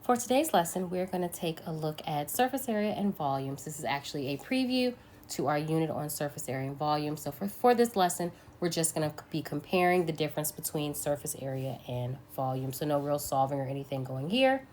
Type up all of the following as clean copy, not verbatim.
For today's lesson, we're going to take a look at surface area and volumes. This is actually a preview to our unit on surface area and volume. So for this lesson, we're just going to be comparing the difference between surface area and volume. So no real solving or anything going here.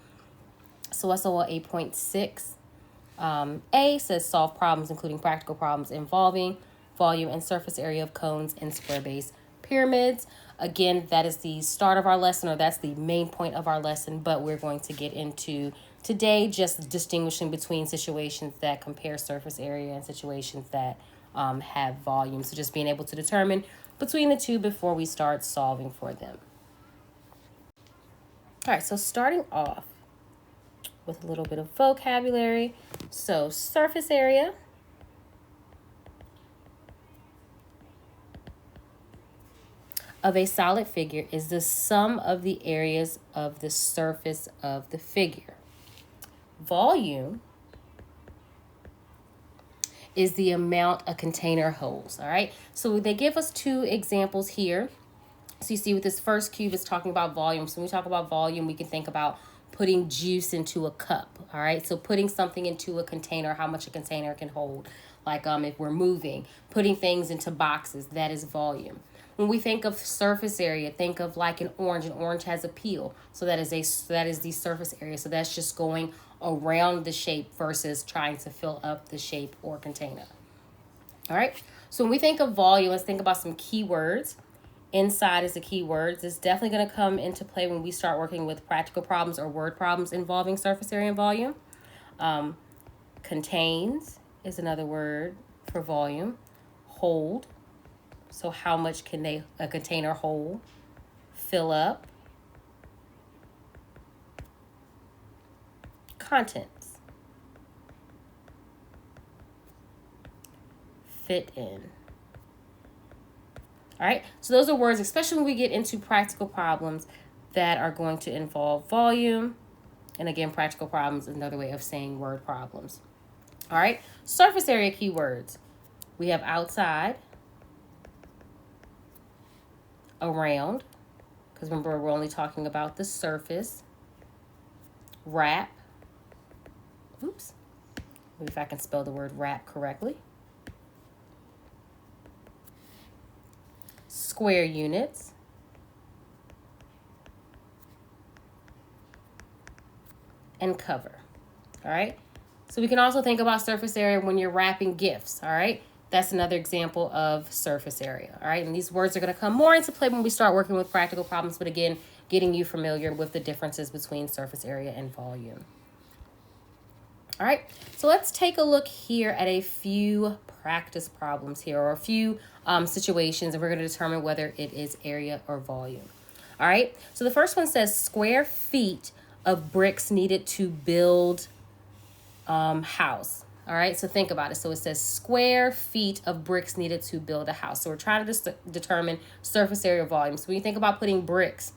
So SOL 8.6 A says solve problems including practical problems involving volume and surface area of cones and square base pyramids. Again, that is the start of our lesson, or that's the main point of our lesson, but we're going to get into today just distinguishing between situations that compare surface area and situations that have volume. So just being able to determine between the two before we start solving for them. All right, so starting off with a little bit of vocabulary. So surface area of a solid figure is the sum of the areas of the surface of the figure. Volume is the amount a container holds, all right? So they give us two examples here. So you see with this first cube, it's talking about volume. So when we talk about volume, we can think about putting juice into a cup, all right? So putting something into a container, how much a container can hold. Like if we're moving, putting things into boxes, that is volume. When we think of surface area, think of like an orange. An orange has a peel, so that is the surface area. So that's just going around the shape versus trying to fill up the shape or container. All right, so when we think of volume, let's think about some keywords. Inside is the keywords. It's definitely going to come into play when we start working with practical problems or word problems involving surface area and volume. Contains is another word for volume. Hold. So how much can a container hold? Fill up. Contents. Fit in. All right, so those are words, especially when we get into practical problems that are going to involve volume. And again, practical problems is another way of saying word problems. All right, surface area keywords. We have outside, around, because remember we're only talking about the surface. Wrap. Oops. Maybe if I can spell the word wrap correctly. Square units. And cover. All right. So we can also think about surface area when you're wrapping gifts. All right. That's another example of surface area. All right. And these words are going to come more into play when we start working with practical problems. But again, getting you familiar with the differences between surface area and volume. All right. So let's take a look here at a few practice problems here, or a few situations, and we're going to determine whether it is area or volume. All right. So the first one says square feet of bricks needed to build house. All right, so think about it. So it says square feet of bricks needed to build a house. So we're trying to determine surface area volume. So when you think about putting bricks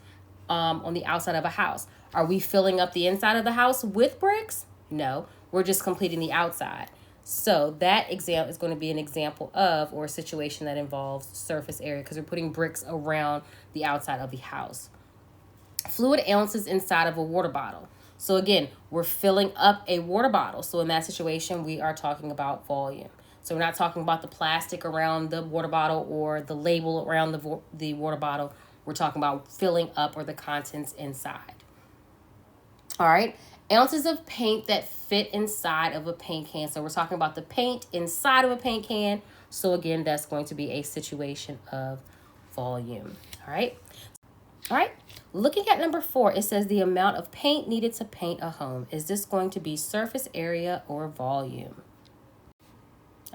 on the outside of a house, are we filling up the inside of the house with bricks? No, we're just completing the outside. So that example is going to be an example of, or a situation that involves surface area, because we're putting bricks around the outside of the house. Fluid ounces inside of a water bottle. So again, we're filling up a water bottle. So in that situation, we are talking about volume. So we're not talking about the plastic around the water bottle or the label around the water bottle. We're talking about filling up, or the contents inside. All right. Ounces of paint that fit inside of a paint can. So we're talking about the paint inside of a paint can. So again, that's going to be a situation of volume. All right. All right. Looking at number 4, it says the amount of paint needed to paint a home. Is this going to be surface area or volume?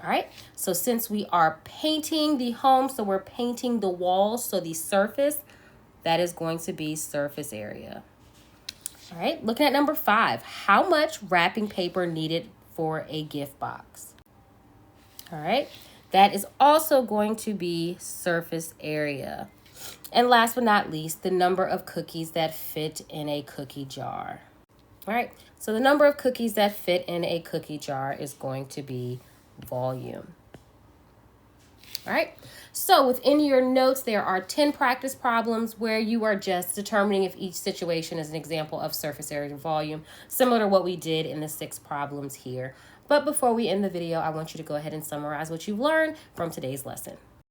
All right. So since we are painting the home, so we're painting the walls, so the surface, that is going to be surface area. All right. Looking at number 5, how much wrapping paper needed for a gift box? All right. That is also going to be surface area. And last but not least, the number of cookies that fit in a cookie jar. All right, so the number of cookies that fit in a cookie jar is going to be volume. All right. So within your notes, there are 10 practice problems where you are just determining if each situation is an example of surface area and volume, similar to what we did in the 6 problems here. But before we end the video, I want you to go ahead and summarize what you've learned from today's lesson.